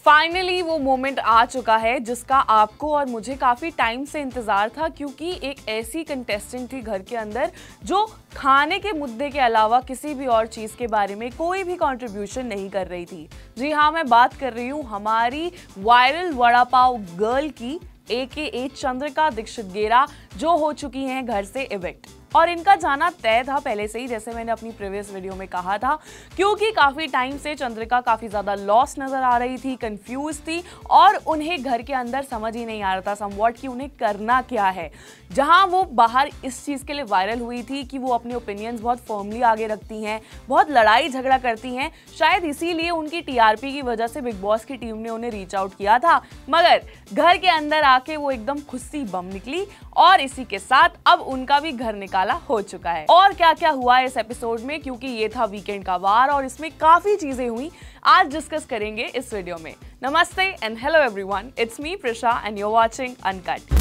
Finally वो moment आ चुका है जिसका आपको और मुझे काफ़ी टाइम से इंतज़ार था, क्योंकि एक ऐसी कंटेस्टेंट थी घर के अंदर जो खाने के मुद्दे के अलावा किसी भी और चीज़ के बारे में कोई भी कंट्रीब्यूशन नहीं कर रही थी। जी हाँ, मैं बात कर रही हूँ हमारी वायरल वड़ा पाव गर्ल की, AKA चंद्रिका दीक्षित गेरा, जो हो चुकी हैं घर से इविक्ट। और इनका जाना तय था पहले से ही, जैसे मैंने अपनी प्रीवियस वीडियो में कहा था, क्योंकि काफ़ी टाइम से चंद्रिका काफ़ी ज़्यादा लॉस नज़र आ रही थी, कंफ्यूज थी और उन्हें घर के अंदर समझ ही नहीं आ रहा था समवॉट कि उन्हें करना क्या है। जहां वो बाहर इस चीज़ के लिए वायरल हुई थी कि वो अपने ओपिनियंस बहुत फर्मली आगे रखती हैं, बहुत लड़ाई झगड़ा करती हैं, शायद इसीलिए उनकी TRP की वजह से बिग बॉस की टीम ने उन्हें रीच आउट किया था। मगर घर के अंदर आके वो एकदम खुशी बम निकली और इसी के साथ अब उनका भी घर निकाला हो चुका है। और क्या क्या हुआ इस एपिसोड में, क्योंकि ये था वीकेंड का वार और इसमें काफी चीजें हुई, आज डिस्कस करेंगे इस वीडियो में। नमस्ते and hello everyone, it's me Prisha and you are watching Uncut.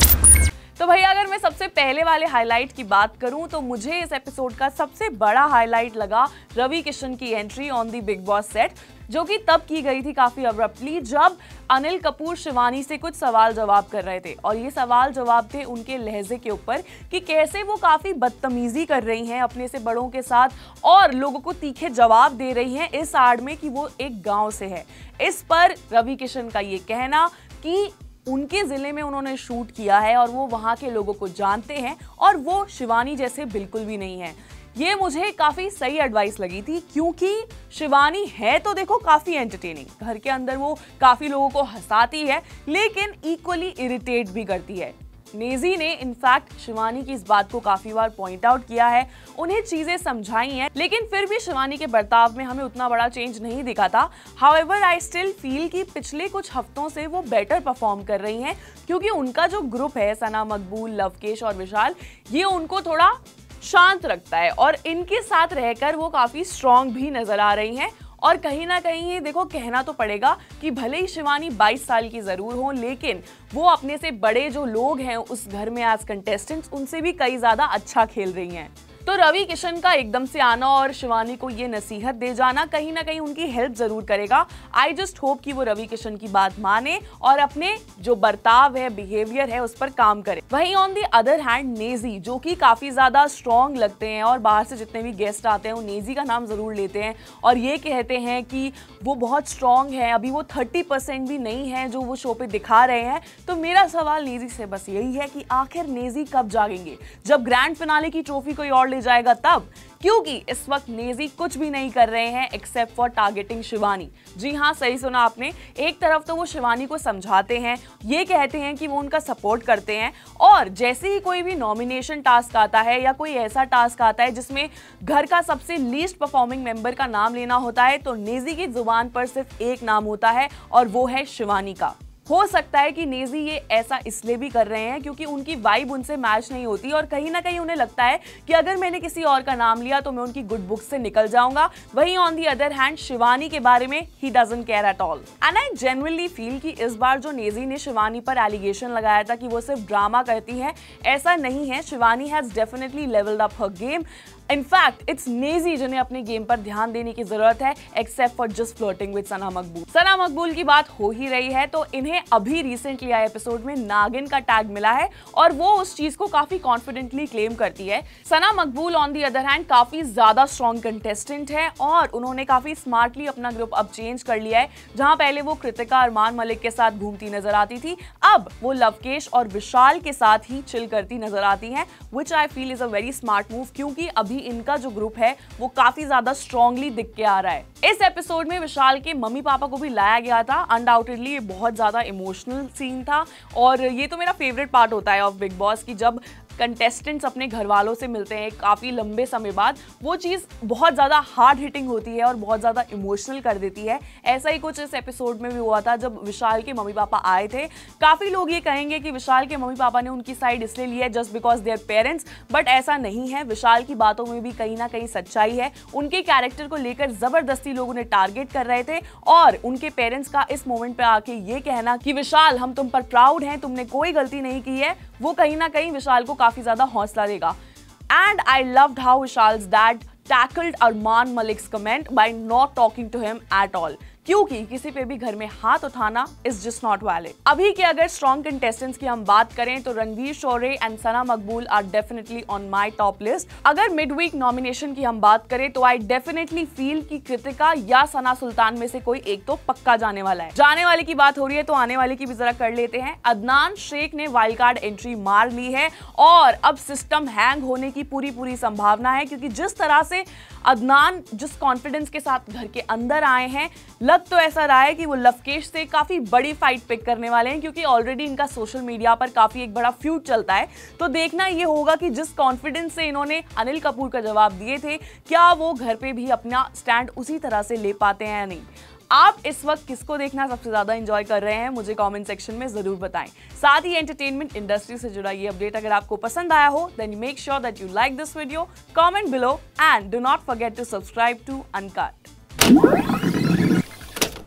तो भैया, अगर मैं सबसे पहले वाले हाईलाइट की बात करूं तो मुझे इस एपिसोड का सबसे बड़ा हाईलाइट लगा रवि किशन की entry on the big boss set, जो कि तब की गई थी काफी अब्रप्टली जब अनिल कपूर शिवानी से कुछ सवाल जवाब कर रहे थे। और ये सवाल जवाब थे उनके लहजे के ऊपर कि कैसे वो काफी बदतमीजी कर रही हैं अपने से बड़ों के साथ और लोगों को तीखे जवाब दे रही हैं इस आड़ में कि वो एक गांव से है। इस पर रवि किशन का ये कहना कि उनके जिले में उन्होंने शूट किया है और वो वहां के लोगों को जानते हैं और वो शिवानी जैसे बिल्कुल भी नहीं है। ये मुझे काफी सही एडवाइस लगी थी, क्योंकि शिवानी है तो देखो काफी एंटरटेनिंग, घर के अंदर वो काफी लोगों को हंसाती है, लेकिन इक्वली इरिटेट भी करती है। नेजी ने इनफैक्ट शिवानी की इस बात को काफी बार पॉइंट आउट किया है, उन्हें चीजें समझाई हैं, लेकिन फिर भी शिवानी के बर्ताव में हमें उतना बड़ा चेंज नहीं दिखा था। हाउएवर आई स्टिल फील कि पिछले कुछ हफ्तों से वो बेटर परफॉर्म कर रही हैं, क्योंकि उनका जो ग्रुप है सना मकबूल, लवकेश और विशाल, ये उनको थोड़ा शांत रखता है और इनके साथ रहकर वो काफी स्ट्रॉन्ग भी नजर आ रही हैं। और कहीं ना कहीं ये देखो, कहना तो पड़ेगा कि भले ही शिवानी 22 साल की जरूर हो, लेकिन वो अपने से बड़े जो लोग हैं उस घर में एज कंटेस्टेंट्स, उनसे भी कई ज्यादा अच्छा खेल रही हैं। तो रवि किशन का एकदम से आना और शिवानी को ये नसीहत दे जाना कहीं ना कहीं उनकी हेल्प जरूर करेगा। आई जस्ट होप कि वो रवि किशन की बात माने और अपने जो बर्ताव है, बिहेवियर है, उस पर काम करे। वहीं on the other hand Naezy, जो कि काफी ज्यादा स्ट्रॉन्ग लगते हैं और बाहर से जितने भी गेस्ट आते हैं वो नेजी का नाम जरूर लेते हैं और ये कहते हैं कि वो बहुत स्ट्रॉन्ग है, अभी वो 30% भी नहीं है जो वो शो पे दिखा रहे हैं। तो मेरा सवाल नेजी से बस यही है कि आखिर नेजी कब जागेंगे, जब ग्रैंड फिनाले की ट्रॉफी कोई और जाएगा तब, क्योंकि इस वक्त नेजी कुछ भी नहीं कर रहे हैं एक्सेप्ट फॉर टारगेटिंग शिवानी। जी हाँ, सही सुना आपने। एक तरफ तो वो शिवानी को समझाते हैं, ये कहते हैं कि वो उनका सपोर्ट करते हैं, और जैसे ही कोई भी नॉमिनेशन टास्क आता है या कोई ऐसा टास्क आता है जिसमें घर का सबसे लीस्ट परफॉर्मिंग मेंबर का नाम लेना होता है, तो नेजी की जुबान पर सिर्फ एक नाम होता है और वो है शिवानी का। हो सकता है कि नेजी ये ऐसा इसलिए भी कर रहे हैं क्योंकि उनकी वाइब उनसे मैच नहीं होती और कहीं ना कहीं उन्हें लगता है कि अगर मैंने किसी और का नाम लिया तो मैं उनकी गुड बुक्स से निकल जाऊंगा। वहीं on the other hand Shivani के बारे में he doesn't care at all. And I genuinely feel कि इस बार जो नेजी ने शिवानी पर एलिगेशन लगाया था कि वो सिर्फ ड्रामा करती है, ऐसा नहीं है। Shivani has definitely levelled up her game. In fact it's Naezy जिन्हें अपने गेम पर ध्यान देने की जरूरत है, except for just flirting with Sana Makbul. Sana मकबूल की बात हो ही रही है तो इन्हें अभी रिसेंटली आए एपिसोड में नागिन का टैग मिला है और वो उस चीज को काफी कॉन्फिडेंटली क्लेम करती है। सना मकबूल ऑन दी अदर हैंड काफी ज्यादा स्ट्रॉन्ग कंटेस्टेंट है और उन्होंने काफी स्मार्टली अपना ग्रुप अब चेंज कर लिया है। जहां पहले वो कृतिका अरमान मलिक के साथ घूमती नजर आती थी, अब वो लवकेश और विशाल के साथ ही चिल करती नजर आती हैं, which I feel is a very smart move, क्योंकि अभी इनका जो ग्रुप है वो काफी ज्यादा स्ट्रांगली दिख के आ रहा है। इस एपिसोड में विशाल के मम्मी पापा को भी लाया गया था। अनडाउटेडली ये बहुत ज्यादा इमोशनल सीन था और ये तो मेरा फेवरेट पार्ट होता है ऑफ बिग बॉस की जब कंटेस्टेंट्स अपने घर वालों से मिलते हैं काफ़ी लंबे समय बाद। वो चीज़ बहुत ज़्यादा हार्ड हिटिंग होती है और बहुत ज़्यादा इमोशनल कर देती है। ऐसा ही कुछ इस एपिसोड में भी हुआ था जब विशाल के मम्मी पापा आए थे। काफ़ी लोग ये कहेंगे कि विशाल के मम्मी पापा ने उनकी साइड इसलिए ली है just because their parents, but ऐसा नहीं है। विशाल की बातों में भी कहीं ना कहीं सच्चाई है। उनके कैरेक्टर को लेकर ज़बरदस्ती लोग उन्हें टारगेट कर रहे थे और उनके पेरेंट्स का इस मोमेंट पे आके ये कहना कि विशाल हम तुम पर प्राउड हैं, तुमने कोई गलती नहीं की है, वो कहीं ना कहीं विशाल को काफी ज्यादा हौसला देगा। And I loved how Vishal's dad tackled Arman Malik's comment by not talking to him at all. क्योंकि किसी पे भी घर में हाथ उठाना इज जस्ट नॉट वैलिड। अभी के अगर स्ट्रॉन्ग कंटेस्टेंट्स की हम बात करें तो रणवीर शौर्य and Sana Maqbool are definitely on my top list. अगर मिड वीक नॉमिनेशन की हम बात करें तो आई डेफिनेटली फील कि कृतिका या सना सुल्तान में से कोई एक तो पक्का जाने वाला है। जाने वाले की बात हो रही है तो आने वाले की भी जरा कर लेते हैं। अदनान शेख ने वाइल्ड कार्ड एंट्री मार ली है और अब सिस्टम हैंग होने की पूरी संभावना है, क्योंकि जिस तरह से अदनान जिस कॉन्फिडेंस के साथ घर के अंदर आए हैं, लग तो ऐसा रहा है कि वो लवकेश से काफी बड़ी फाइट पिक करने वाले हैं, क्योंकि ऑलरेडी इनका सोशल मीडिया पर काफी एक बड़ा फ्यूड चलता है। तो देखना ये होगा कि जिस कॉन्फिडेंस से इन्होंने अनिल कपूर का जवाब दिए थे, क्या वो घर पे भी अपना स्टैंड उसी तरह से ले पाते हैं या नहीं। आप इस वक्त किसको देखना सबसे ज्यादा एंजॉय कर रहे हैं, मुझे कमेंट सेक्शन में जरूर बताएं। साथ ही एंटरटेनमेंट इंडस्ट्री से जुड़ा ये अपडेट अगर आपको पसंद आया हो, then make sure that you like this video, comment below and do not forget to subscribe to uncut.